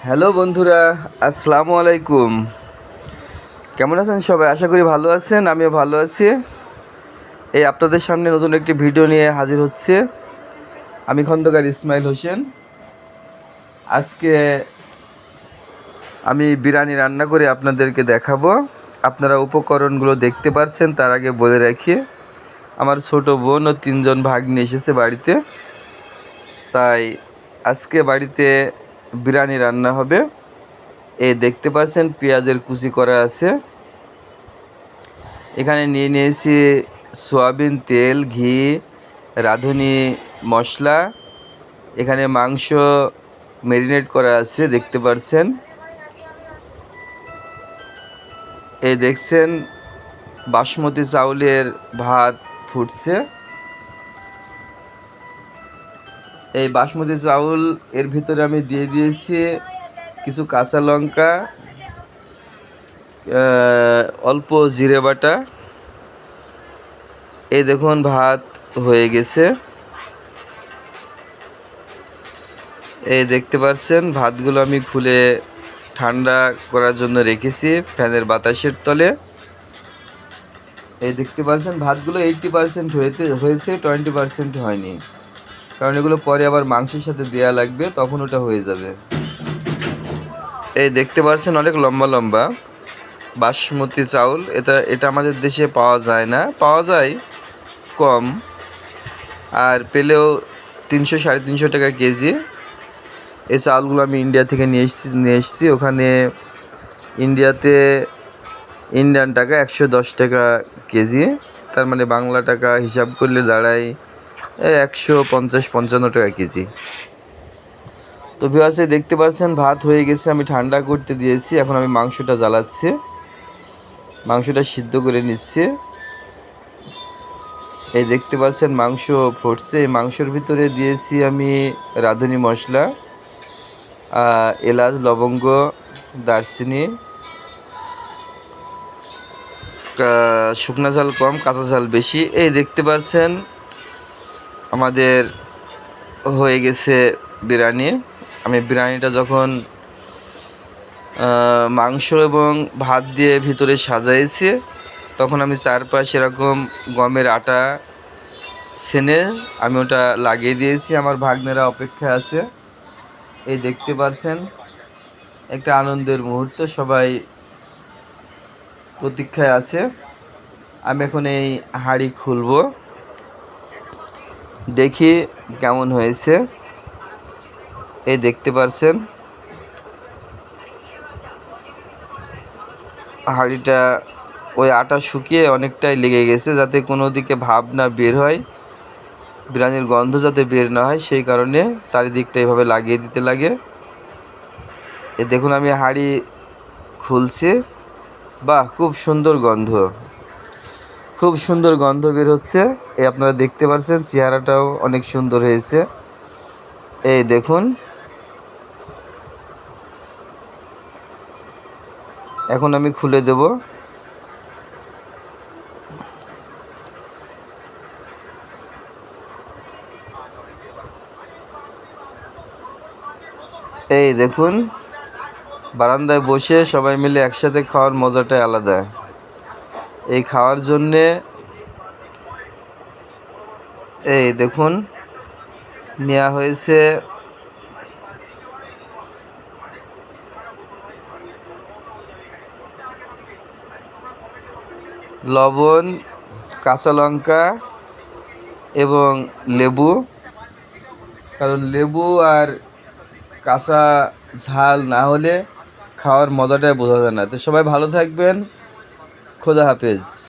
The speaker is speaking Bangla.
হ্যালো বন্ধুরা, আসসালামু আলাইকুম। কেমন আছেন সবাই? আশা করি ভালো আছেন। আমিও ভালো আছি। এই আপনাদের সামনে নতুন একটি ভিডিও নিয়ে হাজির হচ্ছে আমি খন্দকার ইসমাইল হোসেন। আজকে আমি বিরিয়ানি রান্না করে আপনাদেরকে দেখাবো। আপনারা উপকরণগুলো দেখতে পাচ্ছেন। তার আগে বলে রাখি, আমার ছোট বোন ও 3জন ভাগ্নি এসেছে বাড়িতে, তাই আজকে বাড়িতে বিরিয়ানি রান্না হবে। এই দেখতে পাচ্ছেন পেঁয়াজের কুচি করা আছে। এখানে নিয়ে নিয়েছি সয়াবিন তেল, ঘি, রাঁধুনি মশলা। এখানে মাংস ম্যারিনেট করা আছে, দেখতে পাচ্ছেন। এই দেখছেন বাসমতি চাউলের ভাত ফুটছে। এই বাসমতি চাউল এর ভিতরে আমি দিয়ে দিয়েছি কিছু কাঁচা লঙ্কা, অল্প জিরে বাটা। এই দেখুন ভাত হয়ে গেছে। এই দেখতে পাচ্ছেন ভাতগুলো আমি খুলে ঠান্ডা করার জন্য রেখেছি ফ্যানের বাতাসের তলে। এই দেখতে পাচ্ছেন ভাতগুলো 80% হয়েছে, 20% হয়নি, কারণ এগুলো পরে আবার মাংসের সাথে দেওয়া লাগবে, তখন ওটা হয়ে যাবে। এই দেখতে পাচ্ছেন অনেক লম্বা লম্বা বাসমতি চাউল। এটা আমাদের দেশে পাওয়া যায় না, পাওয়া যায় কম, আর পেলেও 300-350 টাকা কেজি। এই চাউলগুলো আমি ইন্ডিয়া থেকে নিয়ে এসেছি। ওখানে ইন্ডিয়াতে ইন্ডিয়ান টাকা 110 টাকা কেজি, তার মানে বাংলা টাকা হিসাব করলে দাঁড়ায় 150-55 টাকা কেজি। তো ভিউয়ার্স, দেখতে পাচ্ছেন ভাত হয়ে গেছে, আমি ঠান্ডা করতে দিয়েছি। এখন আমি মাংসটা জ্বালাচ্ছি, মাংসটা সিদ্ধ করে নিচ্ছি। এই দেখতে পাচ্ছেন মাংস ফুটছে। এই মাংসের ভিতরে দিয়েছি আমি রাঁধুনি মশলা, এলাচ, লবঙ্গ, দারচিনি, শুকনা ঝাল কম, কাঁচা ঝাল বেশি। এই দেখতে পাচ্ছেন আমাদের হয়ে গেছে বিরিয়ানি। আমি বিরিয়ানিটা যখন মাংস এবং ভাত দিয়ে ভিতরে সাজাইছি, তখন আমি চারপাশে এরকম গমের আটা ছেনে আমি ওটা লাগিয়ে দিয়েছি। আমার ভাগ্নেরা অপেক্ষা আছে। এই দেখতে পাচ্ছেন একটা আনন্দের মুহূর্ত, সবাই প্রতীক্ষায় আছে। আমি এখন এই হাঁড়ি খুলব, দেখি কেমন হয়েছে। এই দেখতে পাচ্ছেন হাঁড়িটা ওই আটা শুকিয়ে অনেকটাই লেগে গেছে, যাতে কোনো দিকে ভাব না বের হয়, বিরিয়ানির গন্ধ যাতে বের না হয়, সেই কারণে চারিদিকটা এভাবে লাগিয়ে দিতে লাগে। এ দেখুন আমি হাঁড়ি খুলছি। বাহ, খুব সুন্দর গন্ধ, খুব সুন্দর গন্ধ বের হচ্ছে। এই আপনারা দেখতে পাচ্ছেন চেহারাটাও অনেক সুন্দর হয়েছে। এই দেখুন, এখন আমি খুলে দেব। এই দেখুন, বারান্দায় বসে সবাই মিলে একসাথে খাওয়ার মজাটাই আলাদা। এই খাওয়ার জন্যে এই দেখুন নেওয়া হয়েছে লবণ, কাঁচা লঙ্কা এবং লেবু, কারণ লেবু আর কাঁচা ঝাল না হলে খাওয়ার মজাটাই বোঝা যায় না। তো সবাই ভালো থাকবেন। খোদা হাফেজ।